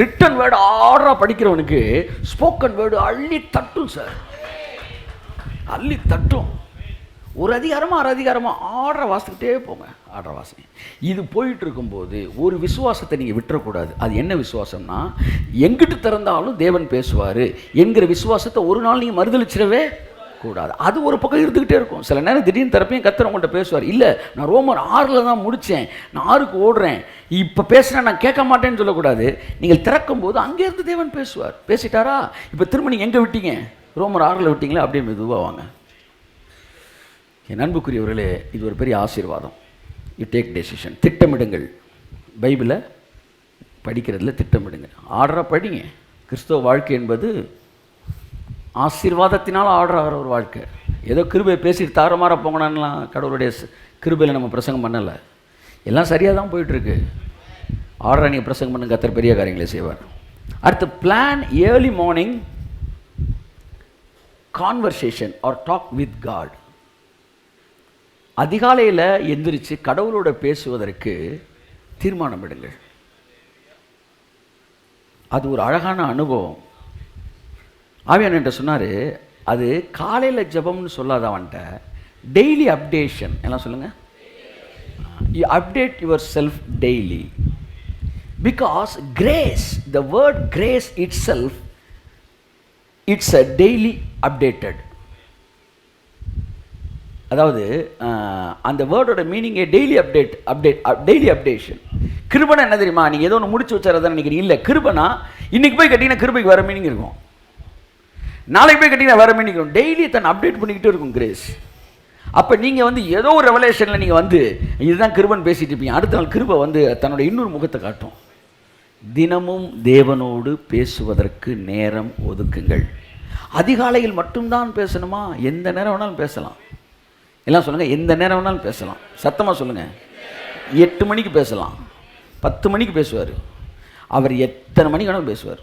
Return word ஆர்டராக படிக்கிறவனுக்கு spoken word அள்ளி தட்டும் sir, அள்ளி தட்டும். ஒரு அதிகாரமாக அரை அதிகாரமாக ஆர்டரை வாசிக்கிட்டே போங்க, ஆர்டரை வாசி. இது போயிட்டு இருக்கும்போது ஒரு விசுவாசத்தை நீங்கள் விட்டுறக்கூடாது. அது என்ன விசுவாசம்னா, எங்கிட்டு திறந்தாலும் தேவன் பேசுவார் என்கிற விசுவாசத்தை ஒரு நாள் நீங்கள் மறுதளிச்சிடவே கூடாது. அது ஒரு பக்கம் இருந்துக்கிட்டே இருக்கும். சில நேரம் திடீர்னு தரப்பையும் கர்த்தர் உங்கள்கிட்ட பேசுவார். இல்லை, நான் ரோமர் 6 தான் முடித்தேன், நான் 6க்கு ஓடுறேன், இப்போ பேசுகிறேன், நான் கேட்க மாட்டேன்னு சொல்லக்கூடாது. நீங்கள் திறக்கும் போது அங்கேருந்து தேவன் பேசுவார். பேசிட்டாரா, இப்போ திரும்ப நீங்கள் எங்கே விட்டீங்க? ரோமர் 6 விட்டீங்களா? அப்படியே மெதுவாக வாங்க. என் அன்புக்குரியவர்களே, இது ஒரு பெரிய ஆசீர்வாதம். You take decision. திட்டமிடுங்கள். பைபிளை படிக்கிறதுல திட்டமிடுங்க. ஆர்டராக படிங்க. கிறிஸ்தவ வாழ்க்கை என்பது ஆசீர்வாதத்தினால் ஆர்டர் ஆகிற ஒரு வாழ்க்கை. ஏதோ கிருபை பேசிட்டு தாரமாற போங்கனான்லாம் கடவுளுடைய கிருபையில் நம்ம பிரசங்கம் பண்ணலை. எல்லாம் சரியாக தான் போயிட்டுருக்கு. ஆர்டரை நீங்கள் பிரசங்கம் பண்ணுங்க, கர்த்தர் பெரிய காரியங்களை செய்வார். அடுத்து, plan early morning conversation or talk with God. அதிகாலையில் எந்திரிச்சு கடவுளோட பேசுவதற்கு தீர்மானம் எடுங்கள். அது ஒரு அழகான அனுபவம். ஆவியானவர் சொன்னார், அது காலையில் ஜெபம்னு சொல்லாத அவன்கிட்ட டெய்லி அப்டேஷன். எல்லாம் சொல்லுங்கள். You update your self daily. Because grace, the word grace it self, it's a daily updated. அதாவது அந்த வேர்டோட மீனிங்கே டெய்லி டெய்லி அப்டேஷன். கிருபனை என்ன தெரியுமா? நீங்கள் ஏதோ ஒன்று முடிச்சு வச்சாரதான் நினைக்கிறீங்க. இல்லை, கிருபனா இன்றைக்கி போய் கட்டிங்கன்னா கிருபைக்கு வர மீனிங் இருக்கும், நாளைக்கு போய் கட்டிங்கன்னா வர மீனிங் இருக்கும். டெய்லி தன்னை அப்டேட் பண்ணிக்கிட்டே இருக்கும் கிரேஸ். அப்போ நீங்கள் ஏதோ ஒரு ரெவலேஷனில் நீங்கள் இதுதான் கிருபன் பேசிகிட்டு இருப்பீங்க. அடுத்த நாள் கிருபை தன்னோட இன்னொரு முகத்தை காட்டும். தினமும் தேவனோடு பேசுவதற்கு நேரம் ஒதுக்குங்கள். அதிகாலையில் மட்டும்தான் பேசணுமா? எந்த நேரம் வேணாலும் பேசலாம். எல்லாம் சொல்லுங்கள், எந்த நேரம் வேணாலும் பேசலாம். சத்தமாக சொல்லுங்கள். 8 மணிக்கு பேசலாம், 10 மணிக்கு பேசுவார், அவர் எத்தனை மணிக்கு வேணாலும் பேசுவார்.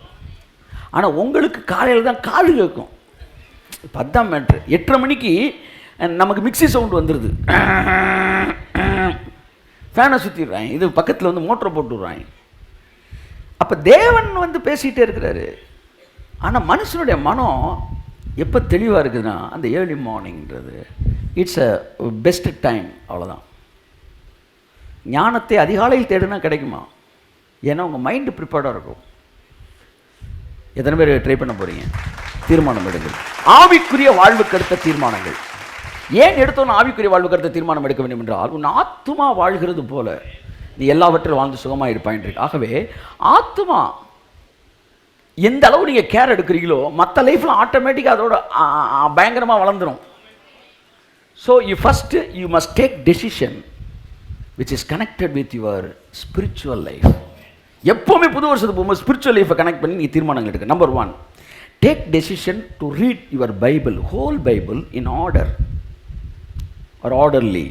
ஆனால் உங்களுக்கு காலையில் தான் காது கேட்கும். 10 மேட்ரு. 8:30 மணிக்கு நமக்கு மிக்சி சவுண்டு வந்துடுது, ஃபேனை சுற்றிடுறாங்க, இது பக்கத்தில் மோட்டரை போட்டு விட்றாங்க. அப்போ தேவன் பேசிகிட்டே இருக்கிறாரு. ஆனால் மனுஷனுடைய மனம் எப்போ தெளிவாக இருக்குதுன்னா அந்த ஏர்லி மார்னிங்கிறது இட்ஸ் அ பெஸ்ட் டைம். அவ்வளோதான். ஞானத்தை அதிகாலையில் தேடுனா கிடைக்குமா? ஏன்னா உங்கள் மைண்டு ப்ரிப்பேர்டாக இருக்கும். எத்தனை பேர் ட்ரை பண்ண போகிறீங்க? தீர்மானம் எடுங்கள். ஆவிக்குரிய வாழ்வுக்கு அடுத்த தீர்மானங்கள். ஏன் எடுத்தோன்னு ஆவிக்குரிய வாழ்வுக்கு அடுத்த தீர்மானம் எடுக்க வேண்டும் என்றால், உன் ஆத்துமா வாழ்கிறது போல நீ எல்லாவற்றிலும் வாழ்ந்து சுகமாக இருப்பாயின்றிருக்கு. ஆகவே ஆத்துமா எந்த அளவு நீங்கள் கேர் எடுக்கிறீங்களோ மற்ற லைஃப்பில் ஆட்டோமேட்டிக்காக அதோட பயங்கரமாக வளர்ந்துடும். So you must take decision which is connected with your spiritual life. எப்போவுமே புது வருஷத்துக்கு போகும்போது ஸ்பிரிச்சுவல் லைஃப்பை கனெக்ட் பண்ணி நீங்கள் தீர்மானங்கள் எடுக்க. Number 1, take decision to read your Bible, whole Bible in order or orderly.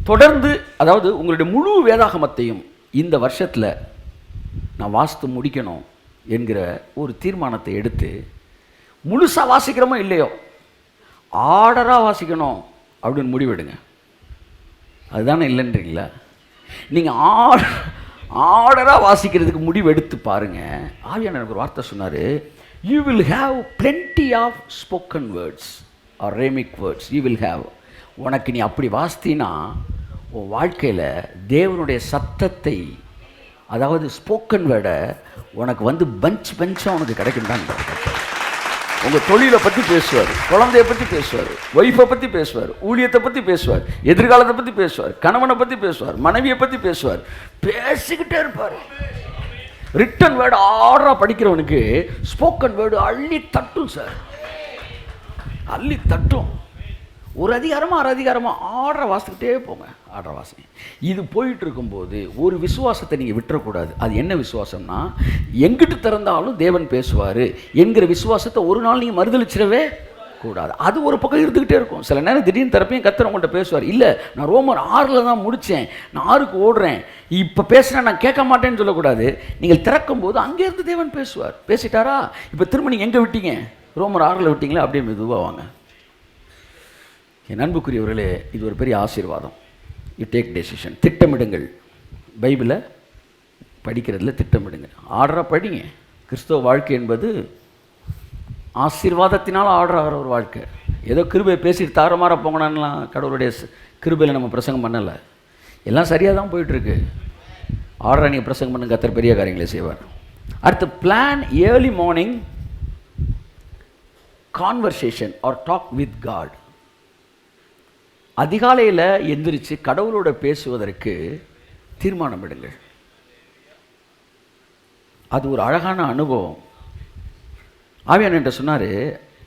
தொடர்ந்து, அதாவது உங்களுடைய முழு வேதாகமத்தையும் இந்த வருஷத்தில் நான் வாசித்து முடிக்கணும் என்கிற ஒரு தீர்மானத்தை எடுத்து, முழுசாக வாசிக்கிறோமோ இல்லையோ ஆர்டராக வாசிக்கணும் அப்படின்னு முடிவெடுங்க. அதுதானே இல்லைன்றீங்களா? நீங்கள் ஆர்டராக வாசிக்கிறதுக்கு முடிவெடுத்து பாருங்கள். ஆவியானவர் எனக்கு ஒரு வார்த்தை சொன்னார், you will have plenty of spoken words or remake words. You will have. உனக்கு நீ அப்படி வாசித்தீன்னா உன் வாழ்க்கையில் தேவனுடைய சத்தத்தை, அதாவது ஸ்போக்கன் வேர்டை உனக்கு பஞ்சாக உனக்கு கிடைக்கும் தான். உங்கள் தொழிலை பற்றி பேசுவார், குழந்தைய பற்றி பேசுவார், ஒய்ஃபை பற்றி பேசுவார், ஊழியத்தை பற்றி பேசுவார், எதிர்காலத்தை பற்றி பேசுவார், கணவனை பற்றி பேசுவார், மனைவியை பற்றி பேசுவார், பேசிக்கிட்டே இருப்பார். ரிட்டன் வேர்டு ஆர்டராக படிக்கிறவனுக்கு ஸ்போக்கன் வேர்டு அள்ளி தட்டும் சார், அள்ளி தட்டும். ஒரு அதிகாரமாக அரை அதிகாரமாக ஆர்டரை வாசிக்கிட்டே போங்க, ஆர்டரை வாசி. இது போயிட்டு இருக்கும்போது ஒரு விசுவாசத்தை நீங்கள் விட்டுறக்கூடாது. அது என்ன விசுவாசம்னா, எங்கிட்டு திறந்தாலும் தேவன் பேசுவார் என்கிற விசுவாசத்தை ஒரு நாள் நீங்கள் மறுதளிச்சிடவே கூடாது. அது ஒரு பக்கம் இருந்துக்கிட்டே இருக்கும். சில நேரம் திடீர்னு தரப்பையும் கர்த்தர் உங்கள்கிட்ட பேசுவார். இல்லை, நான் ரோமர் 6 தான் முடித்தேன், நான் 6க்கு ஓடுறேன், இப்போ பேசுகிறேன், நான் கேட்க மாட்டேன்னு சொல்லக்கூடாது. நீங்கள் திறக்கும் போது அங்கேருந்து தேவன் பேசுவார். பேசிட்டாரா, இப்போ திரும்ப நீங்கள் எங்கே விட்டீங்க? ரோமர் 6 விட்டீங்களா? அப்படியே மெதுவாக வாங்க. என் அன்புக்குரியவர்களே, இது ஒரு பெரிய ஆசீர்வாதம். You take decision. திட்டமிடுங்கள். பைபிளை படிக்கிறதுல திட்டமிடுங்க. ஆர்டராக படிங்க. கிறிஸ்தவ வாழ்க்கை என்பது ஆசீர்வாதத்தினால் ஆர்டர் ஆகிற ஒரு வாழ்க்கை. ஏதோ கிருபை பேசிட்டு தாரமாற போங்கனான்லாம் கடவுளுடைய கிருபையில் நம்ம பிரசங்கம் பண்ணலை. எல்லாம் சரியாக தான் போயிட்டுருக்கு. ஆர்டராக நீங்கள் பிரசங்கம் பண்ண கர்த்தர் பெரிய காரியங்களை செய்வார். அடுத்து plan early morning conversation or talk with God. அதிகாலையில் எந்திரிச்சு கடவுளோட பேசுவதற்கு தீர்மானம் எடுங்கள். அது ஒரு அழகான அனுபவம். ஆவியானவர் சொன்னார்,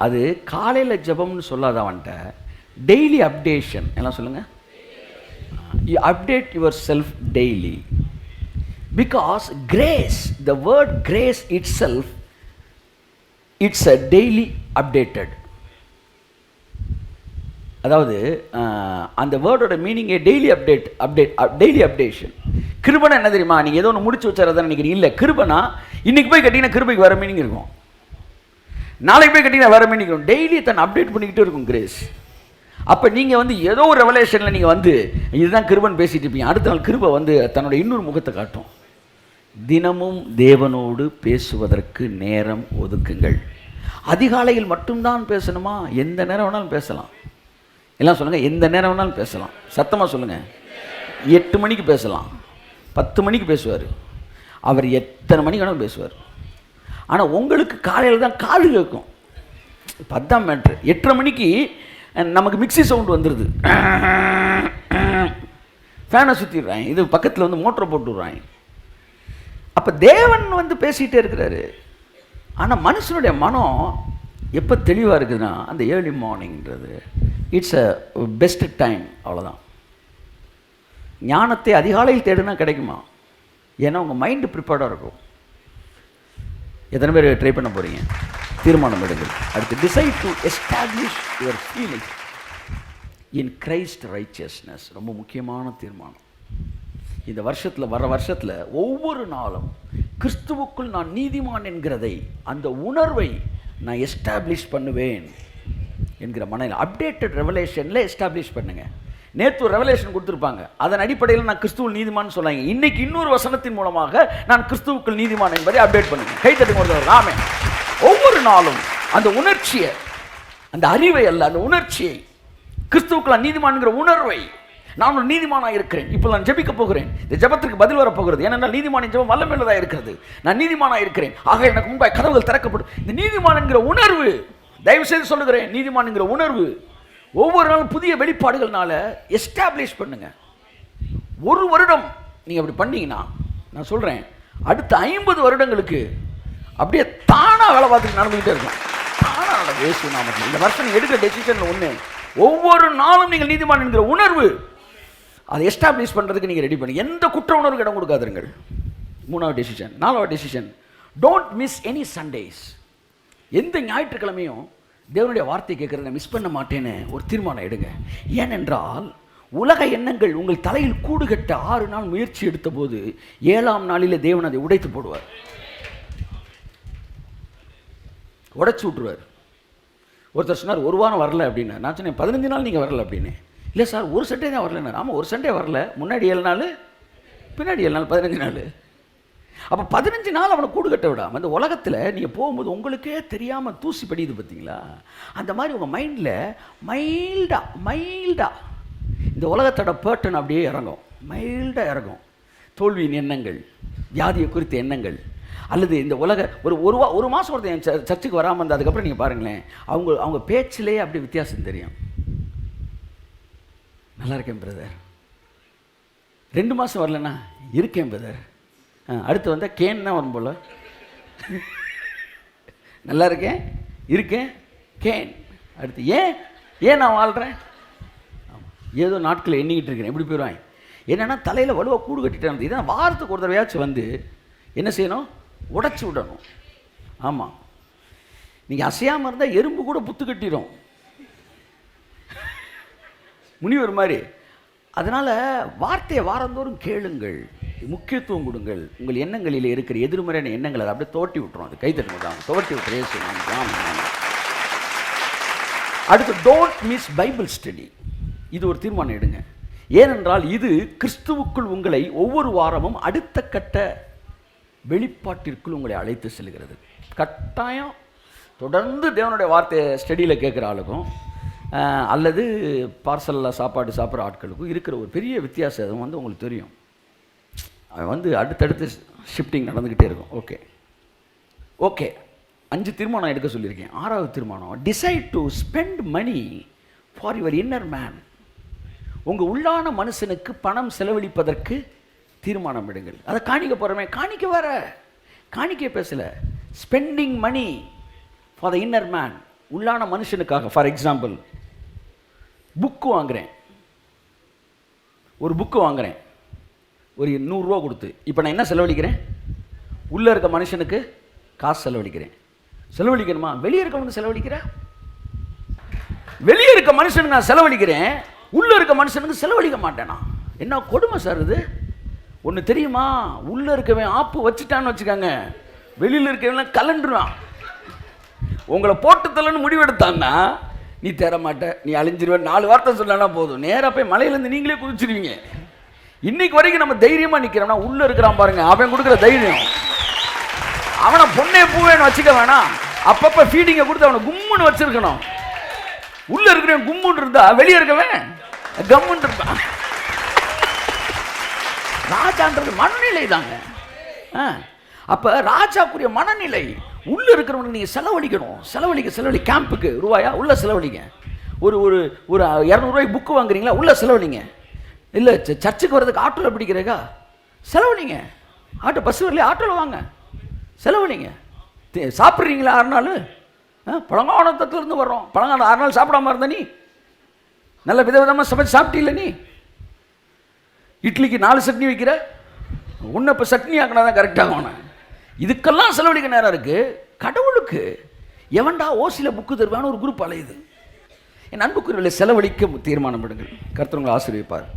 அது காலையில் ஜெபம்னு சொல்லாத அவன்கிட்ட டெய்லி அப்டேஷன். எல்லாம் சொல்லுங்கள். You update your self daily. Because grace, the word grace it self, it's a daily updated. அதாவது அந்த வேர்டோட மீனிங்கே டெய்லி டெய்லி அப்டேஷன். கிருபனா என்ன தெரியுமா? நீங்கள் ஏதோ ஒன்று முடிச்சு வச்சாரதான் நினைக்கிறீங்க. இல்லை, கிருபனா இன்னைக்கு போய் கட்டிங்கன்னா கிருபைக்கு வர மீனிங் இருக்கும், நாளைக்கு போய் கட்டிங்கன்னா வர மீனிங் இருக்கும். டெய்லி தன்னை அப்டேட் பண்ணிக்கிட்டே இருக்கும் கிரேஸ். அப்போ நீங்கள் ஏதோ ஒரு ரெவலேஷனில் நீங்கள் இதுதான் கிருபன் பேசிகிட்டு இருப்பீங்க. அடுத்த நாள் கிருபை தன்னோட இன்னொரு முகத்தை காட்டும். தினமும் தேவனோடு பேசுவதற்கு நேரம் ஒதுக்குங்கள். அதிகாலையில் மட்டும்தான் பேசணுமா? எந்த நேரம் வேணாலும் பேசலாம். எல்லாம் சொல்லுங்கள், எந்த நேரம் வேணாலும் பேசலாம். சத்தமாக சொல்லுங்கள். 8 மணிக்கு பேசலாம், 10 மணிக்கு பேசுவார், அவர் எத்தனை மணிக்கு வேணாலும் பேசுவார். ஆனால் உங்களுக்கு காலையில் தான் காது கேட்கும். 10 மேட்ரு. 8:30 மணிக்கு நமக்கு மிக்சி சவுண்டு வந்துடுது, ஃபேனை சுற்றிடுறாங்க, இது பக்கத்தில் மோட்டரை போட்டு விட்றாங்க. அப்போ தேவன் பேசிகிட்டே இருக்கிறாரு. ஆனால் மனுஷனுடைய மனம் எப்போ தெளிவாக இருக்குதுன்னா அந்த ஏர்லி மார்னிங்கிறது இட்ஸ் அ பெஸ்ட் டைம். அவ்வளோதான். ஞானத்தை அதிகாலையில் தேடுனா கிடைக்குமா? ஏன்னா உங்கள் மைண்டு ப்ரிப்பேர்டாக இருக்கும். எத்தனை பேர் ட்ரை பண்ண போகிறீங்க? தீர்மானம் எடுங்கள். அடுத்து decide to establish your feeling in Christ righteousness. ரொம்ப முக்கியமான தீர்மானம். இந்த வருஷத்தில், வர வருஷத்தில் ஒவ்வொரு நாளும் கிறிஸ்துவுக்குள் நான் நீதிமான் என்கிறதை, அந்த உணர்வை நான் எஸ்டாப்ளிஷ் பண்ணுவேன் என்கிற மனதில் அப்டேட்டட் ரெவலேஷனில் எஸ்டாப்ளிஷ் பண்ணுங்கள். நேற்று ஒரு ரெவலேஷன் கொடுத்துருப்பாங்க, அதன் அடிப்படையில் நான் கிறிஸ்துவ நீதிமான் சொன்னாங்க. இன்னைக்கு இன்னொரு வசனத்தின் மூலமாக நான் கிறிஸ்துவுக்குள் நீதிமான் என்பதை அப்டேட் பண்ணுங்க. கைத்தட்டுங்க. ஆமென். ஒவ்வொரு நாளும் அந்த உணர்ச்சியை, அந்த அறிவை அல்ல, அந்த உணர்ச்சியை, கிறிஸ்துவுக்குள் நீதிமான்கிற உணர்வை, நான் ஒரு நீதிமானாக இருக்கிறேன், இப்போ நான் ஜெபிக்க போகிறேன், இந்த ஜெபத்திற்கு பதில் வர போகிறது, ஏனென்றால் நீதிமானின் ஜெபம் வல்லமையுள்ளதாக இருக்கிறது, நான் நீதிமானாக இருக்கிறேன், ஆக எனக்கு முன்பாக கதவுகள் திறக்கப்படும். இந்த நீதிமான் என்கிற உணர்வு, தயவு செய்து சொல்லுகிறேன், நீதிமான் என்கிற உணர்வு ஒவ்வொரு நாளும் புதிய வெளிப்பாடுகள்னால எஸ்டாப்ளிஷ் பண்ணுங்க. ஒரு வருடம் நீங்கள் அப்படி பண்ணீங்கன்னா நான் சொல்கிறேன், அடுத்த 50 வருடங்களுக்கு அப்படியே தானாக வேலை பார்த்துட்டு நடந்துக்கிட்டே இருக்கும். தானாக நடக்கும். இயேசு நாமத்தில் இந்த வருஷம் நீங்கள் எடுக்கிற டெசிஷன் ஒன்று, ஒவ்வொரு நாளும் நீங்கள் நீதிமான் என்கிற உணர்வு அதை எஸ்டாப்ளிஷ் பண்ணுறதுக்கு நீங்கள் ரெடி பண்ணி, எந்த குற்ற உணர்வுக்கு இடம் கொடுக்காதுங்கள். 3வது டெசிஷன். 4வது decision, don't miss any Sundays. எந்த ஞாயிற்றுக்கிழமையும் தேவனுடைய வார்த்தை கேட்குறத மிஸ் பண்ண மாட்டேன்னு ஒரு தீர்மானம் எடுங்க. ஏனென்றால் உலக எண்ணங்கள் உங்கள் தலையில் கூடு கட்ட 6 நாள் முயற்சி எடுத்த போது 7ஆம் நாளிலே தேவன் அதை உடைத்து போடுவார், உடைச்சி விட்டுருவார். ஒருத்தர் சொன்னார் 1 வாரம் வரல அப்படின்னு. நான் சொன்னேன் 15 நாள் நீங்கள் வரல அப்படின்னு. இல்லை சார், ஒரு சண்டே தான் வரலன்னு. ஆமாம், ஒரு சண்டே வரல, முன்னாடி 7 நாள், பின்னாடி 7 நாள், 15 நாள். அப்போ 15 நாள் அவனை கூடு கட்ட விடாமல் அந்த உலகத்தில் நீங்கள் போகும்போது உங்களுக்கே தெரியாமல் தூசி படியுது பார்த்தீங்களா? அந்த மாதிரி உங்கள் மைண்டில் மைல்டாக இந்த உலகத்தோட பேர்டன் அப்படியே இறங்கும், மைல்டாக இறங்கும். தோல்வியின் எண்ணங்கள், வியாதியை குறித்த எண்ணங்கள், அல்லது இந்த உலக ஒரு மாதம் ஒருத்தர் என் சர்ச்சுக்கு வராமல் இருந்தால் அதுக்கப்புறம் நீங்கள் பாருங்களேன், அவங்க பேச்சிலேயே அப்படி வித்தியாசம் தெரியும். நல்லா இருக்கேன் பிரதர். 2 மாதம் வரலண்ணா, இருக்கேன் பிரதர். அடுத்து வந்தால் கேன் தான் வரும் போல். நல்லா இருக்கேன், இருக்கேன், கேன். அடுத்து ஏன் நான் வாழ்கிறேன். ஆமாம், ஏதோ நாட்களை எண்ணிக்கிட்டு இருக்கிறேன். எப்படி போயிடுவாங்க? என்னென்னா தலையில் வலுவாக கூடு கட்டிட்டு இதான் வாரத்துக்கு ஒரு தடவையாச்சும் என்ன செய்யணும்? உடைச்சி விடணும். ஆமாம், நீங்கள் அசையாமல் இருந்தால் எறும்பு கூட புத்து கட்டிடும், முனிவர் மாதிரி. அதனால் வார்த்தையை வாரந்தோறும் கேளுங்கள், முக்கியத்துவம் கொடுங்கள். உங்கள் எண்ணங்களில் இருக்கிற எதிர்மறையான எண்ணங்களை அதை அப்படியே தோட்டி விட்டுரும். அது கைத்தட்டுதான் தோட்டி விட்டுறேன். அடுத்து டோன்ட் மிஸ் பைபிள் ஸ்டடி. இது ஒரு தீர்மானம் எடுங்க. ஏனென்றால் இது கிறிஸ்துவுக்குள் உங்களை ஒவ்வொரு வாரமும் அடுத்த கட்ட வெளிப்பாட்டிற்குள் உங்களை அழைத்து செல்கிறது. கட்டாயம் தொடர்ந்து தேவனுடைய வார்த்தையை ஸ்டடியில் கேட்குற ஆளுக்கும் அல்லது பார்சலில் சாப்பாடு சாப்பிட்ற ஆட்களுக்கும் இருக்கிற ஒரு பெரிய வித்தியாசம் வந்து உங்களுக்கு தெரியும். அவன் வந்து அடுத்தடுத்து ஷிஃப்டிங் நடந்துக்கிட்டே இருக்கும். ஓகே 5 தீர்மானம் எடுக்க சொல்லியிருக்கேன். 6வது தீர்மானம், decide to spend money for your inner man. உங்கள் உள்ளான மனுஷனுக்கு பணம் செலவழிப்பதற்கு தீர்மானம் எடுங்கள். அதை காணிக்க போகிறோமே, காணிக்க வர காணிக்க பேசலை, spending money for the inner man, உள்ளான மனுஷனுக்காக. ஃபார் எக்ஸாம்பிள், புக்கு வாங்குகிறேன், ஒரு புக்கு வாங்குகிறேன் ஒரு 100 ரூபா கொடுத்து. இப்போ நான் என்ன செலவழிக்கிறேன்? உள்ளே இருக்க மனுஷனுக்கு காசு செலவழிக்கிறேன். செலவழிக்கணுமா? வெளியே இருக்கவனுக்கு செலவழிக்கிறேன். வெளியே இருக்க மனுஷனுக்கு நான் செலவழிக்கிறேன், உள்ளே இருக்க மனுஷனுக்கு செலவழிக்க மாட்டேனா? என்ன கொடுமை சார் இது? ஒன்று தெரியுமா? உள்ளே இருக்கவன் ஆப்பு வச்சுட்டான்னு வச்சுக்காங்க, வெளியில் இருக்கவன் கலண்டுருவான். உங்களை போட்டு தள்ளன்னு முடிவெடுத்தான்னா நீ தேர மாட்ட, நீ அழிஞ்சிருவேன். 4 வார்த்தை சொன்னா போதும், நேராக போய் மலையிலேருந்து நீங்களே குதிச்சிருவீங்க. இன்னைக்கு வரைக்கும் நம்ம தைரியமாக நிற்கிறோம்னா உள்ளே இருக்கிறான் பாருங்க, அவன் கொடுக்குற தைரியம். அவனை பொண்ணே பூவேன்னு வச்சுக்க வேணாம், அப்பப்போ ஃபீடிங்கை கொடுத்து அவனை கும்முன்னு வச்சிருக்கணும். உள்ளே இருக்கிறவன் கும்முன்னு இருந்தா வெளியே இருக்கவன் கம்முன்னு இருப்பான். ராஜான்றது மனநிலை தாங்க. அப்போ ராஜாக்குரிய மனநிலை. உள்ளே இருக்கிறவனுக்கு நீங்கள் செலவழிக்க கேம்புக்கு ரூபாயா உள்ளே செலவழிங்க. ஒரு ஒரு ஒரு 200 ரூபாய்க்கு புக்கு வாங்குறீங்களா, உள்ளே செலவழிங்க. இல்லை சர்ச்சுக்கு வர்றதுக்கு ஆட்டோவில் பிடிக்கிறேக்கா, செலவழிங்க. ஆட்டோ பஸ் வரலையே, ஆட்டோவில் வாங்க, செலவழிங்க. சாப்பிட்றீங்களா 6 நாள்? பழங்காலத்திலிருந்து வர்றோம், பழங்காலம் 6 நாள் சாப்பிடாம இருந்த நீ நல்ல விதவிதமாக சமைச்சு சாப்பிட்டீங்கள நீ? இட்லிக்கு 4 சட்னி வைக்கிற, உன்னை இப்போ சட்னி ஆக்கினா தான் கரெக்டாக ஆகணும். இதுக்கெல்லாம் செலவழிக்க நேரம் இருக்குது. கடவுளுக்கு எவன்டா ஓசியில் புக்கு தருவான்னு ஒரு குரூப் அலையுது. என் அன்புக்குரியவர்களை செலவழிக்க தீர்மானம் எடுங்கள், கர்த்தர் உங்களை ஆசீர்வதிப்பார்.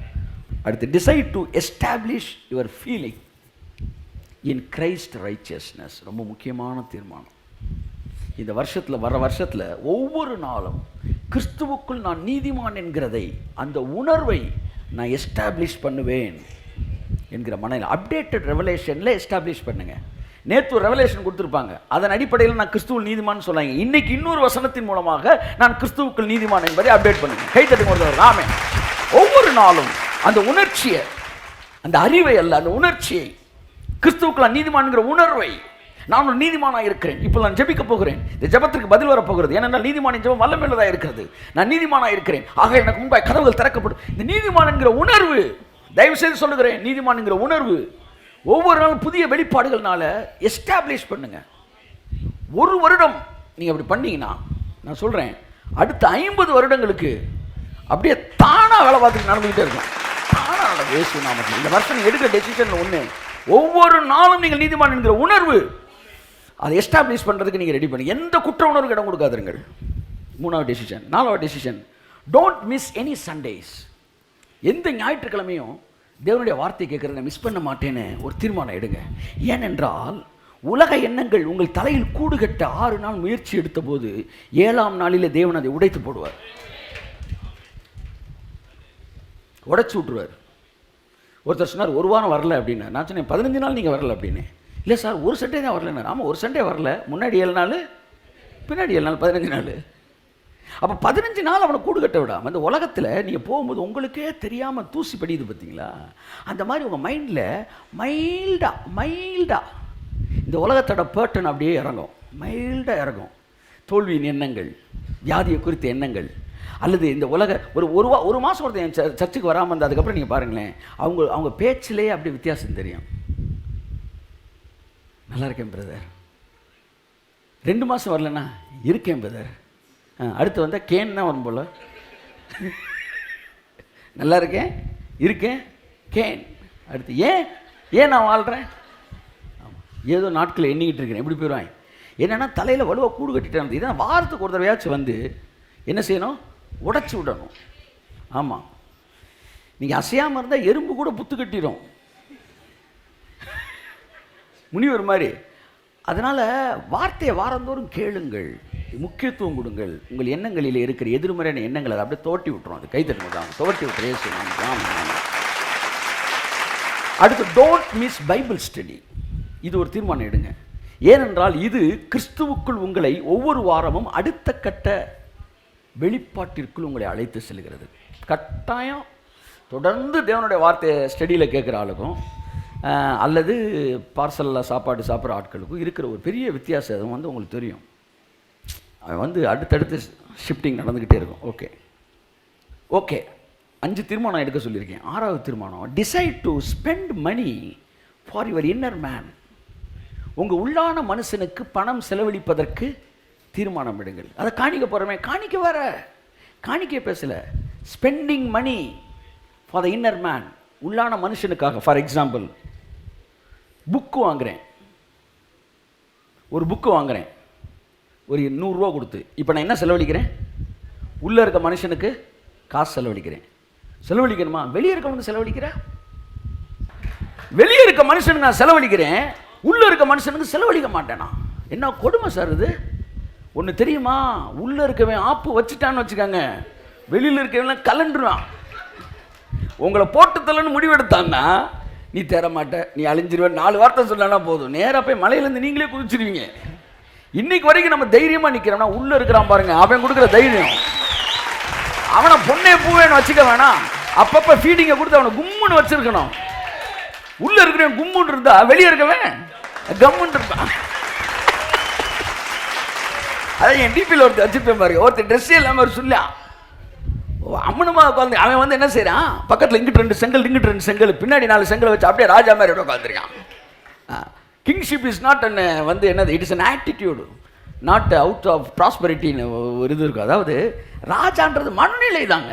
அடுத்து, decide to establish your feeling in Christ righteousness. ரொம்ப முக்கியமான தீர்மானம். இந்த வருஷத்தில் வர வருஷத்தில் ஒவ்வொரு நாளும் கிறிஸ்துவுக்குள் நான் நீதிமான் என்கிறதை, அந்த உணர்வை நான் எஸ்டாப்ளிஷ் பண்ணுவேன் என்கிற மனதில் அப்டேட்டட் ரெவலேஷனில் எஸ்டாப்ளிஷ் பண்ணுங்கள். நேற்று ஒரு ரெவலேஷன் கொடுத்துருப்பாங்க, அதன் அடிப்படையில் நான் கிறிஸ்துவுள் நீதிமான் சொன்னாங்க. இன்னைக்கு இன்னொரு வசனத்தின் மூலமாக நான் கிறிஸ்துவுக்குள் நீதிமான் என்பதை அப்டேட் பண்ணுங்க. கைத்தட்டி கொடுத்தவர் ஆமென். ஒவ்வொரு நாளும் அந்த உணர்ச்சியை, அந்த அறிவை அல்ல, அந்த உணர்ச்சியை, கிறிஸ்துவுக்குள் நான் நீதிமான்கிற உணர்வை, நான் ஒரு நீதிமானாக இருக்கிறேன், இப்போ நான் ஜெபிக்க போகிறேன், இந்த ஜெபத்திற்கு பதில் வரப்போகிறது, ஏனென்றால் நீதிமானின் ஜெபம் வல்லமையுள்ளதாக இருக்கிறது, நான் நீதிமானாக இருக்கிறேன், ஆக எனக்கு முன்பாக கதவுகள் திறக்கப்படும். இந்த நீதிமான் என்கிற உணர்வு, தயவு செய்து சொல்லுகிறேன், நீதிமான் என்கிற உணர்வு ஒவ்வொரு நாளும் புதிய வெளிப்பாடுகள்னால எஸ்டாப்ளிஷ் பண்ணுங்க. 1 வருடம் நீங்கள் அப்படி பண்ணீங்கன்னா, நான் சொல்கிறேன், அடுத்த 50 வருடங்களுக்கு அப்படியே தானாக வேலை பார்த்துட்டு நடந்துக்கிட்டே இருக்கும். தானாக வேஸ்ட் நாமத்தில் இந்த வருஷம் நீங்கள் எடுக்கிற டெசிஷன் ஒன்று, ஒவ்வொரு நாளும் நீங்கள் நீதிமான் என்கிற உணர்வு அதை எஸ்டாப்ளிஷ் பண்ணுறதுக்கு நீங்கள் ரெடி பண்ணி, எந்த குற்ற உணர்வுக்கு இடம் கொடுக்காதுங்கள். 3வது டெசிஷன். 4வது decision, don't miss any Sundays. எந்த ஞாயிற்றுக்கிழமையும் தேவனுடைய வார்த்தை கேட்குறத மிஸ் பண்ண மாட்டேன்னு ஒரு தீர்மானம் எடுங்க. ஏனென்றால் உலக எண்ணங்கள் உங்கள் தலையில் கூடு கட்ட 6 நாள் முயற்சி எடுத்த போது 7ஆம் நாளில் தேவன் அதை உடைத்து போடுவார், உடைச்சு விட்டுருவார். ஒருத்தர் சொன்னார் 1 வாரம் வரல அப்படின்னு. நான் சொன்னேன் 15 நாள் நீங்கள் வரல அப்படின்னு. இல்லை சார், ஒரு சண்டே தான் வரலன்னு. ஆமாம், ஒரு சண்டே வரல, முன்னாடி 7 நாள், பின்னாடி 7 நாள், 15 நாள். அப்போ 15 நாள் அவனை கூடு கட்ட விடாமல், அந்த உலகத்தில் நீங்கள் போகும்போது உங்களுக்கே தெரியாமல் தூசி படியுது பார்த்தீங்களா, அந்த மாதிரி உங்கள் மைண்டில் மைல்டாக இந்த உலகத்தோட பேட்டர்ன் அப்படியே இறங்கும், மைல்டாக இறங்கும். தோல்வியின் எண்ணங்கள், வியாதியை குறித்த எண்ணங்கள், அல்லது இந்த உலக ஒரு மாதம் ஒருத்தர் என் சர்ச்சுக்கு வராமல் இருந்தால் அதுக்கப்புறம் நீங்கள் பாருங்களேன், அவங்க பேச்சிலே அப்படி வித்தியாசம் தெரியும். நல்லா இருக்கேன் பிரதர். 2 மாதம் வரலண்ணா, இருக்கேன் பிரதர். அடுத்து வந்தால் கேன் தான் வரும் போல். நல்லா இருக்கேன், இருக்கேன், கேன். அடுத்து ஏன் நான் வாழ்கிறேன், ஆமாம், ஏதோ நாட்களை எண்ணிக்கிட்டு இருக்கிறேன், எப்படி போயிடுவாங்க. என்னென்னா தலையில் வலுவாக கூடு கட்டிட்டு இதான் வாரத்துக்கு ஒரு தடவையாச்சும் வந்து என்ன செய்யணும், உடச்சி விடணும். ஆமாம், நீங்கள் அசையாமல் இருந்தால் எறும்பு கூட புத்து கட்டிடும், முனிவர் மாதிரி. அதனால் வார்த்தையை வாரந்தோறும் கேளுங்கள், முக்கியத்துவம் கொடுங்கள். உங்கள் எண்ணங்களில் இருக்கிற எதிர்மறையான எண்ணங்களை அதை அப்படியே தோட்டி விட்டுரும். அது கைத்தட்டுதான் தோட்டி விட்டுறே. அடுத்து, டோன்ட் மிஸ் பைபிள் ஸ்டடி. இது ஒரு தீர்மானம் எடுங்க. ஏனென்றால் இது கிறிஸ்துவுக்குள் உங்களை ஒவ்வொரு வாரமும் அடுத்த கட்ட வெளிப்பாட்டிற்குள் உங்களை அழைத்து செல்கிறது. கட்டாயம் தொடர்ந்து தேவனுடைய வார்த்தையை ஸ்டடியில் கேட்குற ஆளுக்கும் அல்லது பார்சலில் சாப்பாடு சாப்பிட்ற ஆட்களுக்கும் இருக்கிற ஒரு பெரிய வித்தியாசம் வந்து உங்களுக்கு தெரியும். அவன் வந்து அடுத்தடுத்து ஷிஃப்டிங் நடந்துக்கிட்டே இருக்கும். ஓகே 5 தீர்மானம் எடுக்க சொல்லியிருக்கேன். 6வது தீர்மானம், decide to spend money for your inner man. உங்கள் உள்ளான மனுஷனுக்கு பணம் செலவழிப்பதற்கு தீர்மானம் எடுங்கள். அதை காணிக்க போகிறோமே, காணிக்க வர காணிக்க பேசலை, spending money for the inner man, உள்ளான மனுஷனுக்காக. ஃபார் எக்ஸாம்பிள், புக்கு வாங்குகிறேன், ஒரு புக்கு வாங்குகிறேன் ஒரு 100 ரூபா கொடுத்து. இப்போ நான் என்ன செலவழிக்கிறேன்? உள்ளே இருக்க மனுஷனுக்கு காசு செலவழிக்கணுமா? வெளியே இருக்கவனுக்கு செலவழிக்கிறேன். வெளியே இருக்க மனுஷனுக்கு நான் செலவழிக்கிறேன், உள்ளே இருக்க மனுஷனுக்கு செலவழிக்க மாட்டேனா? என்ன கொடுமை சார் இது? ஒன்று தெரியுமா, உள்ளே இருக்கவன் ஆப்பு வச்சுட்டான்னு வச்சுக்காங்க, வெளியில் இருக்கவன் கலண்டுருவான். உங்களை போட்டு தள்ளன்னு முடிவெடுத்தான்னா நீ தேர மாட்ட, நீ அழிஞ்சிருவேன். 4 வார்த்தை சொல்லனா போதும், நேராக போய் மலையிலேருந்து நீங்களே குதிச்சிருவீங்க. இன்னைக்கு வரைக்கும் நம்ம தைரியமாக நிற்கிறோம்னா உள்ளே இருக்கிறான் பாருங்க, அவன் கொடுக்குற தைரியம். அவனை பொண்ணே பூவேன்னு வச்சுக்க வேணாம், அப்பப்போ ஃபீடிங்கை கொடுத்து அவனை கும்முன்னு வச்சிருக்கணும். உள்ளே இருக்கிறவன் கும்முன்னு இருந்தா வெளியே இருக்கவன் கம்முன்னு இருப்பான். அதான் என் டிபியில் ஒருத்தர் வச்சுருப்பேன் பாருங்க, ஒருத்தர் ட்ரெஸ்ஸே இல்லாமல் ஒரு சொல்லா அம்மனுமா உட்காந்து அவன் வந்து என்ன செய்யறான், பக்கத்தில் இங்கிட்டு 2 செங்கல் இங்கிட்டு 2 செங்கல் பின்னாடி 4 செங்கல் வச்சு அப்படியே ராஜா மாதிரி உட்காந்துருக்கான். கிங்ஷிப் இஸ் நாட் அன் வந்து என்னது, it is an attitude not out of ப்ராஸ்பரிட்டின்னு ஒரு இது இருக்கும். அதாவது ராஜான்றது மனநிலை தாங்க.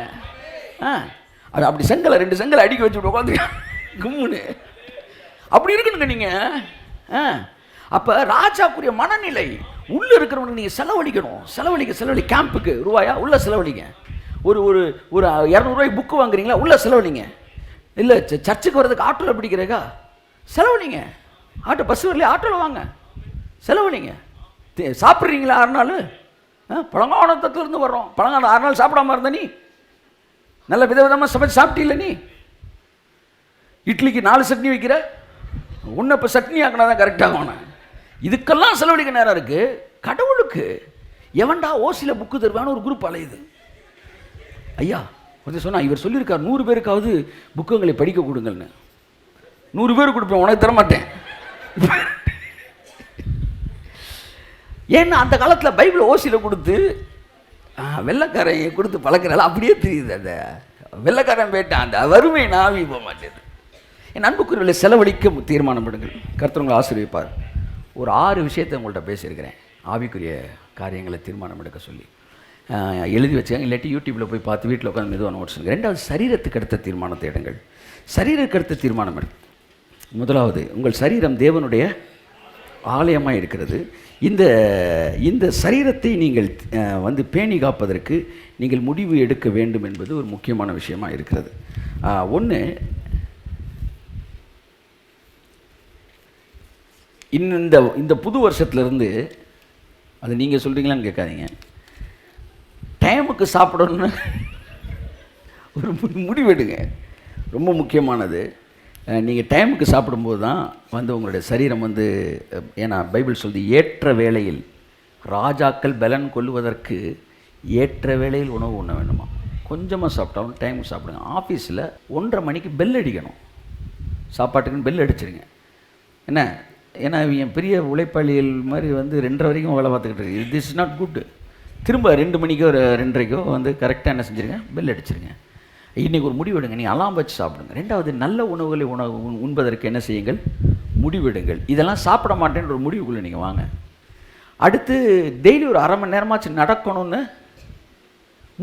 அது அப்படி செங்கலை 2 செங்கலை அடிக்க வச்சு உட்காந்துருக்கான் கும்முன்னு. அப்படி இருக்குனுங்க நீங்கள். அப்போ ராஜாக்குரிய மனநிலை. உள்ளே இருக்கிறவனுக்கு நீங்கள் செலவழிக்க கேம்புக்கு ரூபாயா உள்ளே செலவழிங்க. ஒரு ஒரு ஒரு 200 ரூபாய்க்கு புக்கு வாங்குறீங்களா, உள்ளே செலவழிங்க. இல்லை சர்ச்சுக்கு வர்றதுக்கு ஆட்டோவில் பிடிக்கிறேக்கா செலவழிங்க. ஆட்டோ பஸ் வரலையே ஆட்டோவில் வாங்க செலவழிங்க. சாப்பிட்றீங்களா 6 நாள், பழங்காலத்துலேருந்து வர்றோம், பழங்காலம் 6 நாள் சாப்பிடாம இருந்த நீ நல்ல விதவிதமாக சமைச்சு சாப்பிட்டீங்கள நீ. இட்லிக்கு 4 சட்னி வைக்கிற, ஒன்று இப்போ சட்னி ஆக்கினா தான் கரெக்டாக. இதுக்கெல்லாம் செலவழிக்க நேரம் இருக்குது. கடவுளுக்கு எவன்டா ஓசியில் புக்கு தருவான்னு ஒரு குரூப் அலையுது. ஐயா கொஞ்சம் சொன்னால் இவர் சொல்லியிருக்கார் 100 பேருக்காவது புக்குங்களை படிக்க கொடுங்கள்னு. 100 பேர் கொடுப்பேன், உனக்கு தரமாட்டேன். ஏன்னா அந்த காலத்தில் பைபிள் ஓசியில் கொடுத்து வெள்ளைக்காரன் கொடுத்து பழக்கிறாள், அப்படியே தெரியுது. அந்த வெள்ளைக்காரன் போயிட்டான், அந்த வறுமை நாவி போக மாட்டேது. என் அன்புக்குரியவர்களை செலவழிக்க தீர்மானம் எடுங்கள். கர்த்தர் உங்களை ஆசீர்வதிப்பார். ஒரு 6 விஷயத்தை உங்கள்கிட்ட பேசியிருக்கிறேன், ஆவிக்குரிய காரியங்களை தீர்மானம் எடுக்க சொல்லி. எழுதி வச்சாங்க, இல்லாட்டி யூடியூப்பில் போய் பார்த்து வீட்டில் உட்காந்து மெதுவாக நோட்ஸ். 2வது, சரீரத்துக்கு அடுத்த தீர்மானத்தை எடுங்கள். சரீரத்துக்கு அடுத்த தீர்மானம் எடு. 1வது, உங்கள் சரீரம் தேவனுடைய ஆலயமாக இருக்கிறது. இந்த சரீரத்தை நீங்கள் வந்து பேணி காப்பதற்கு நீங்கள் முடிவு எடுக்க வேண்டும் என்பது ஒரு முக்கியமான விஷயமாக இருக்கிறது. ஒன்று, இந்த புது வருஷத்துலேருந்து அது நீங்கள் சொல்கிறீங்களான்னு கேட்காதீங்க, டைமுக்கு சாப்பிடணும்னு ஒரு முடிவெடுங்க. ரொம்ப முக்கியமானது. நீங்கள் டைமுக்கு சாப்பிடும்போது தான் வந்து உங்களுடைய சரீரம் வந்து, ஏன்னா பைபிள் சொல்லுது, ஏற்ற வேளையில் ராஜாக்கள் பலன் கொள்வதற்கு ஏற்ற வேளையில் உணவு உண்ண வேண்டுமா. கொஞ்சமாக சாப்பிட்டாலும் டைமுக்கு சாப்பிடுங்க. ஆஃபீஸில் 1:30 மணிக்கு பெல் அடிக்கணும், சாப்பாட்டுக்குன்னு பெல் அடிச்சிருங்க. என்ன, ஏன்னா என் பெரிய உழைப்பாளிகள் மாதிரி வந்து 2:30 வரைக்கும் வேலை பார்த்துக்கிட்டு இருக்கு. This is not good. திரும்ப 2 மணிக்கோ 2:30க்கோ வந்து கரெக்டாக என்ன செஞ்சுருங்க, பெல் அடிச்சிருங்க. இன்றைக்கி ஒரு முடிவெடுங்க, நீங்கள் அலாம் வச்சு சாப்பிடுங்க. 2வது, நல்ல உணவுகளை உண்பதற்கு என்ன செய்யுங்கள், முடிவெடுங்கள். இதெல்லாம் சாப்பிட மாட்டேன்ற ஒரு முடிவுக்குள்ளே நீங்கள் வாங்க. அடுத்து, டெய்லி ஒரு 1/2 மணி நேரமாச்சு நடக்கணும்னு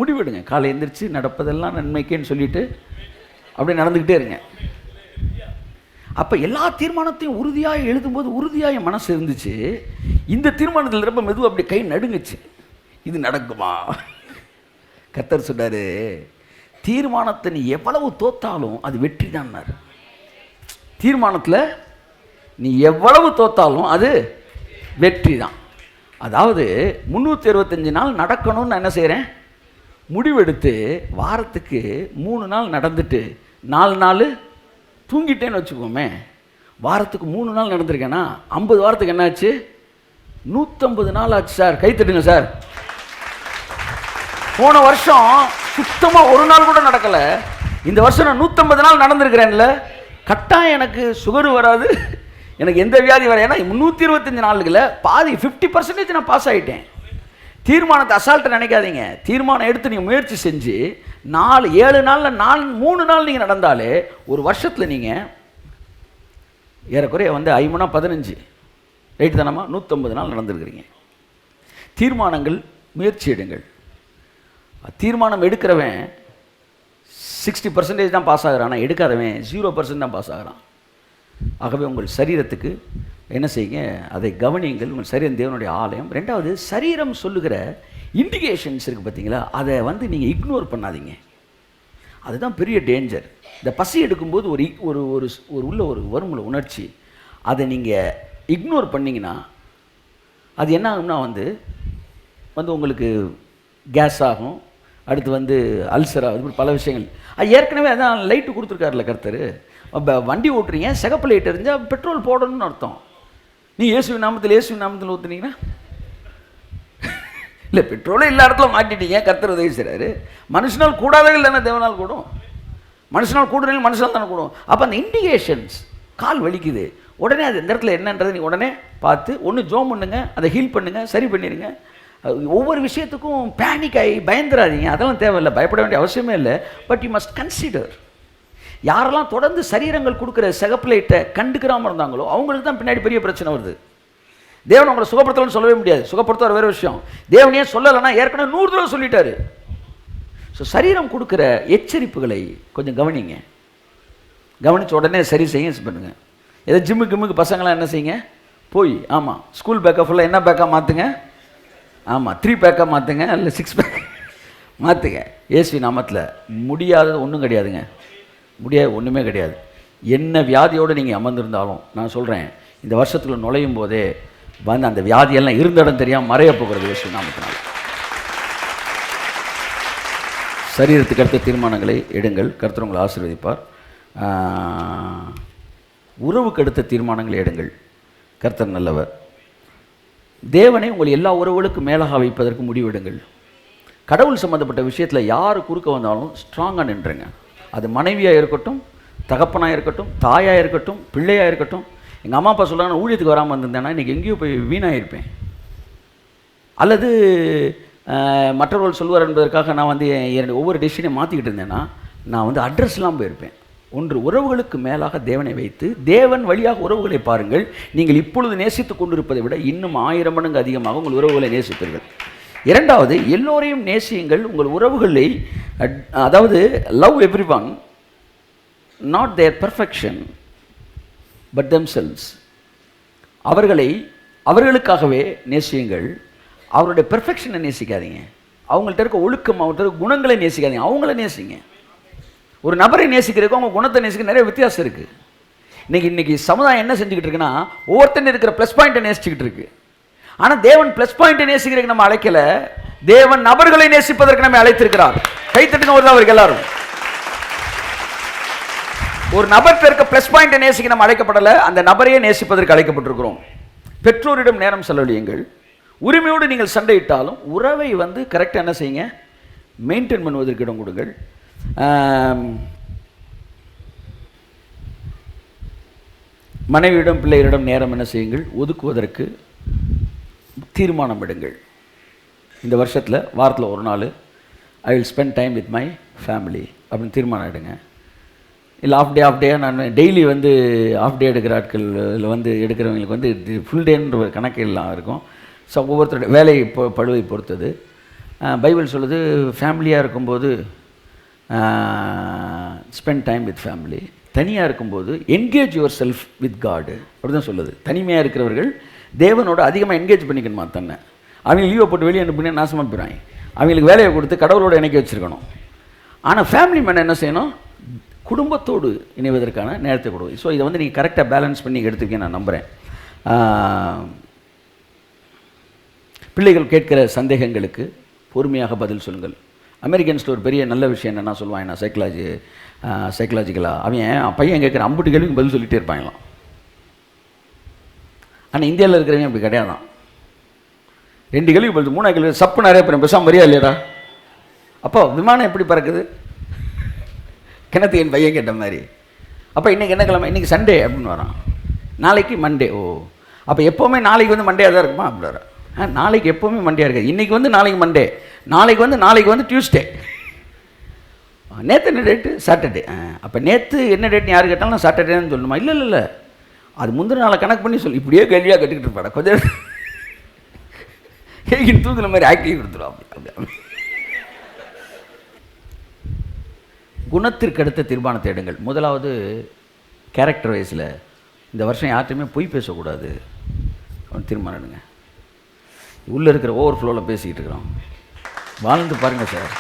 முடிவெடுங்க. காலை எந்திரிச்சு நடப்பதெல்லாம் நன்மைக்கேன்னு சொல்லிவிட்டு அப்படி நடந்துக்கிட்டே இருங்க. அப்போ எல்லா தீர்மானத்தையும் உறுதியாக எழுதும்போது உறுதியாக என் மனசு இருந்துச்சு. இந்த தீர்மானத்தில் ரொம்ப மெதுவாக அப்படி கை நடுங்குச்சு. இது நடக்குமா? கர்த்தர் சொன்னார், தீர்மானத்தை நீ எவ்வளவு தோத்தாலும் அது வெற்றி தான்னார். தீர்மானத்தில் நீ எவ்வளவு தோத்தாலும் அது வெற்றி தான். அதாவது 365 நாள் நடக்கணும்னு நான் என்ன செய்கிறேன், முடிவெடுத்து வாரத்துக்கு 3 நாள் நடந்துட்டு 4 நாள் தூங்கிட்டேன்னு வச்சுக்கோமே, வாரத்துக்கு 3 நாள் நடந்திருக்கேன்னா 50 வாரத்துக்கு என்னாச்சு? 150 நாள் ஆச்சு சார். கை தட்டுங்க சார். போன வருஷம் சுத்தமாக ஒரு நாள் கூட நடக்கலை. இந்த வருஷம் நான் 150 நாள் நடந்திருக்கிறேன்ல. கட்டாயம் எனக்கு சுகர் வராது, எனக்கு எந்த வியாதி வர. ஏன்னா 325 நாளுக்குள்ள பாதி 50% நான் பாஸ் ஆகிட்டேன். தீர்மானத்தை அசால்ட்டை நினைக்காதீங்க. தீர்மானம் எடுத்து நீங்கள் முயற்சி செஞ்சு 7 நாளில் 3 நாள் நீங்கள் நடந்தாலே ஒரு வருஷத்தில் நீங்கள் ஏறக்குறைய வந்து 5 15 ரைட்டு தானம்மா 150 நாள் நடந்துருக்கிறீங்க. தீர்மானங்கள் முயற்சி எடுங்கள். தீர்மானம் எடுக்கிறவன் 60% தான் பாஸ் ஆகிறான், ஆனால் எடுக்காதவன் 0% தான் பாஸ் ஆகிறான். ஆகவே உங்கள் சரீரத்துக்கு என்ன செய்யுங்க, அதை கவனியுங்கள். உங்கள் சரீரம் தேவனுடைய ஆலயம். ரெண்டாவது, சரீரம் சொல்லுகிற இண்டிகேஷன்ஸ் இருக்குது பார்த்தீங்களா, அதை வந்து நீங்கள் இக்னோர் பண்ணாதீங்க. அதுதான் பெரிய டேஞ்சர். இந்த பசி எடுக்கும்போது ஒரு ஒரு ஒரு உள்ள ஒரு வருமுல உணர்ச்சி, அதை நீங்கள் இக்னோர் பண்ணிங்கன்னா அது என்ன ஆகும்னா வந்து உங்களுக்கு கேஸ் ஆகும், அடுத்து வந்து அல்சர் ஆகுது, இப்படி பல விஷயங்கள். அது ஏற்கனவே அதான் லைட்டு கொடுத்துருக்காருல கர்த்தர். வண்டி ஓட்டுறீங்க, சிகப்பு லைட் எரிஞ்சால் பெட்ரோல் போடணும்னு அர்த்தம். நீ இயேசுவின் நாமத்தில் ஊற்றுனீங்கன்னா இல்லை, பெட்ரோலே எல்லா இடத்துல மாட்டிட்டீங்க. கர்த்தர் உதவி செய்கிறாரு. மனுஷனால் கூடாதவர்கள் தானே தேவனால் கூடும். மனுஷனால் கூடுறீங்க, மனுஷனால் தானே கூடும். அப்போ அந்த இண்டிகேஷன்ஸ், கால் வலிக்குது, உடனே அது இந்த இடத்துல என்னன்றது நீ உடனே பார்த்து ஒன்று ஜோம் பண்ணுங்க, அதை ஹீல் பண்ணுங்கள், சரி பண்ணிடுங்க. ஒவ்வொரு விஷயத்துக்கும் பேனிக் ஆகி பயந்துடாதீங்க. அதெல்லாம் தேவையில்லை, பயப்பட வேண்டிய அவசியமே இல்லை. But you must consider. யாரெல்லாம் தொடர்ந்து சரீரங்கள் கொடுக்குற சிகப்பு கண்டுக்கிறாமல் இருந்தாங்களோ அவங்களுக்கு தான் பின்னாடி பெரிய பிரச்சனை வருது. தேவன் உங்களை சுகப்படுத்தலன்னு சொல்லவே முடியாது. சுகப்படுத்துவார் வேறு விஷயம். தேவனையே சொல்லலைன்னா ஏற்கனவே 100 தடவை சொல்லிட்டாரு. ஸோ சரீரம் கொடுக்குற எச்சரிப்புகளை கொஞ்சம் கவனிங்க. கவனித்த உடனே சரி செய்ய பண்ணுங்க. ஏதோ ஜிம்முக்கு பசங்களாம் என்ன செய்யுங்க, போய் ஆமாம் ஸ்கூல் பேக்கை ஃபுல்லாக என்ன பேக்காக மாற்றுங்க, ஆமாம் 3 பேக்காக மாற்றுங்க, இல்லை 6 பேக் மாற்றுங்க. இயேசு நாமத்தில் முடியாதது ஒன்றும் கிடையாதுங்க. முடியாது ஒன்றுமே கிடையாது. என்ன வியாதியோடு நீங்கள் அமர்ந்திருந்தாலும் நான் சொல்கிறேன், இந்த வருஷத்தில் நுழையும் போதே வந்து அந்த வியாதியெல்லாம் இருந்த இடம் தெரியாமல் மறைய போகிறது இயேசு நாமத்தினால். சரீரத்துக்கு அடுத்த தீர்மானங்களை எடுங்கள், கர்த்தர் உங்களை ஆசீர்வதிப்பார். உறவுக்கு அடுத்த தீர்மானங்களை எடுங்கள், கர்த்தர் நல்லவர். தேவனை உங்கள் எல்லா உறவுகளுக்கும் மேலாக வைப்பதற்கு முடிவெடுங்கள். கடவுள் சம்மந்தப்பட்ட விஷயத்தில் யார் குறுக்க வந்தாலும் ஸ்ட்ராங்காக நின்றுங்க. அது மனைவியாக இருக்கட்டும், தகப்பனாக இருக்கட்டும், தாயாக இருக்கட்டும், பிள்ளையாக இருக்கட்டும். எங்கள் அம்மா அப்பா சொல்கிறாங்க, ஊழியத்துக்கு வராமல் இருந்திருந்தேன்னா இன்றைக்கி எங்கேயோ போய் வீணாயிருப்பேன். அல்லது மற்றவர்கள் சொல்வார் என்பதற்காக நான் வந்து என்னுடைய ஒவ்வொரு டெசிஷனையும் மாற்றிக்கிட்டு இருந்தேன்னா நான் வந்து அட்ரஸ்லாம் போயிருப்பேன். ஒன்று, உறவுகளுக்கு மேலாக தேவனை வைத்து தேவன் வழியாக உறவுகளை பாருங்கள். நீங்கள் இப்பொழுது நேசித்து கொண்டிருப்பதை விட இன்னும் 1000 மடங்கு அதிகமாக உங்கள் உறவுகளை நேசிப்பீர்கள். இரண்டாவது, எல்லோரையும் நேசியுங்கள். உங்கள் உறவுகளை, அதாவது love every one, not their perfection but themselves. அவர்களுக்காகவே நேசியுங்கள். அவருடைய பெர்ஃபெக்ஷனை நேசிக்காதீங்க. அவங்கள்ட்ட இருக்க ஒழுக்கம், அவங்கள்ட்ட இருக்க குணங்களை நேசிக்காதீங்க, அவங்கள நேசிங்க. ஒரு நபரை நேசிக்கிறதுக்கு அவங்க குணத்தை நேசிக்க நிறைய வித்தியாசம் இருக்குது. இன்னைக்கு சமுதாயம் என்ன செஞ்சுக்கிட்டு இருக்குன்னா, ஒவ்வொருத்தன் இருக்கிற ப்ளஸ் பாயிண்ட்டை நேசிச்சுக்கிட்டு இருக்கு. ஆனால் தேவன் ப்ளஸ் பாயிண்ட்டை நேசிக்கிறதுக்கு நம்ம அழைக்கல, தேவன் நபர்களை நேசிப்பதற்கு நம்ம அழைத்திருக்கிறார். கைத்தட்டுங்க ஒரு அவருக்கு எல்லாரும். ஒரு நபர் இருக்க ப்ளஸ் பாயிண்ட்டை நேசிக்க நம்ம அழைக்கப்படலை, அந்த நபரையே நேசிப்பதற்கு அழைக்கப்பட்டிருக்கிறோம். பெற்றோரிடம் நேரம் செலவழியுங்கள். உரிமையோடு நீங்கள் சண்டையிட்டாலும் உறவை வந்து கரெக்டாக என்ன செய்யுங்க, மெயின்டைன் பண்ணுவதற்கு இடம் கொடுங்கள். மனைவியிடம் பிள்ளைகளிடம் நேரம் என்ன செய்யுங்கள், ஒதுக்குவதற்கு தீர்மானம் எடுங்கள். இந்த வருஷத்தில் வாரத்தில் ஒரு நாள் I will spend time with my family அப்படின்னு தீர்மானம் எடுங்க. இல்லை ஆஃப் டே நான் டெய்லி வந்து ஆஃப் டே எடுக்கிற ஆட்களில் வந்து எடுக்கிறவங்களுக்கு வந்து ஃபுல் டேன்ற ஒரு கணக்கு எல்லாம் இருக்கும். ஸோ ஒவ்வொருத்தருடைய வேலை பழுவை பொறுத்தது. பைபிள் சொல்லுது, ஃபேமிலியாக இருக்கும்போது ஸ்பெண்ட் டைம் வித் ஃபேமிலி. தனியாக இருக்கும்போது என்கேஜ் யுவர் செல்ஃப் வித் காடு அப்படி தான் சொல்லுது. தனிமையாக இருக்கிறவர்கள் தேவனோட அதிகமாக என்கேஜ் பண்ணிக்கணுமா தன்னை. அவங்க லீவை போட்டு வெளியே அனுப்பினா நாசமாக போயிடுவாங்க. அவங்களுக்கு வேலையை கொடுத்து கடவுளோட இணைக்க வச்சுருக்கணும். ஆனால் ஃபேமிலி மேன் என்ன செய்யணும், குடும்பத்தோடு இணைவதற்கான நேரத்தை கொடுக்கும். ஸோ இதை வந்து நீங்கள் கரெக்டாக பேலன்ஸ் பண்ணி எடுத்துக்கேன் நான் நம்புகிறேன். பிள்ளைகள் கேட்கிற சந்தேகங்களுக்கு பொறுமையாக பதில் சொல்லுங்கள். அமெரிக்கன்ஸில் ஒரு பெரிய நல்ல விஷயம் என்ன சொல்லுவாங்க, சைக்கலாஜிக்கலாக அவன் பையன் கேட்குற 50 கேள்விக்கு பதில் சொல்லிகிட்டே இருப்பாங்களாம். ஆனால் இந்தியாவில் இருக்கிறவங்க அப்படி கிடையாதான். 2 கேள்வி போடுது, 3 கேள்வி சப்பு நிறைய பேர் பேசாம மரியா இல்லையடா. அப்போ விமானம் எப்படி பறக்குது? கிணத்து என் பையன் கேட்ட மாதிரி. அப்போ இன்றைக்கி என்ன கிழமை? இன்றைக்கி சண்டே அப்படின்னு வரான். நாளைக்கு மண்டே. ஓ, அப்போ எப்போவுமே நாளைக்கு வந்து மண்டேயாக தான் இருக்குமா அப்படி வர? நாளைக்கு எப்போவுமே மண்டேயாக இருக்காது. இன்றைக்கி வந்து நாளைக்கு மண்டே, நாளைக்கு வந்து டியூஸ்டே. நேற்று என்ன டேட்டு? சாட்டர்டே. அப்போ நேற்று என்ன டேட்னு யார் கேட்டாலும் நான் சாட்டர்டேன்னு சொல்லணுமா? இல்லை இல்லை இல்லை, அது முந்தின நாளை கணக்கு பண்ணி சொல்லி இப்படியே கேள்வியாக கட்டிக்கிட்டு இருப்பாடா. கொஞ்சம் கேட்கின்னு தூக்குற மாதிரி ஆக்டிவ் கொடுத்துருவோம். அப்படி குணத்திற்கு அடுத்த தீர்மானத்தை எடுங்கள். முதலாவது கேரக்டர் வைஸில் இந்த வருஷம் யார்கிட்டையுமே பொய் பேசக்கூடாது தீர்மானம் எடுங்க. உள்ளே இருக்கிற ஓவர் ஃப்ளோவில் பேசிக்கிட்டு இருக்கிறோம். வாழ்ந்து பாருங்கள் சார்.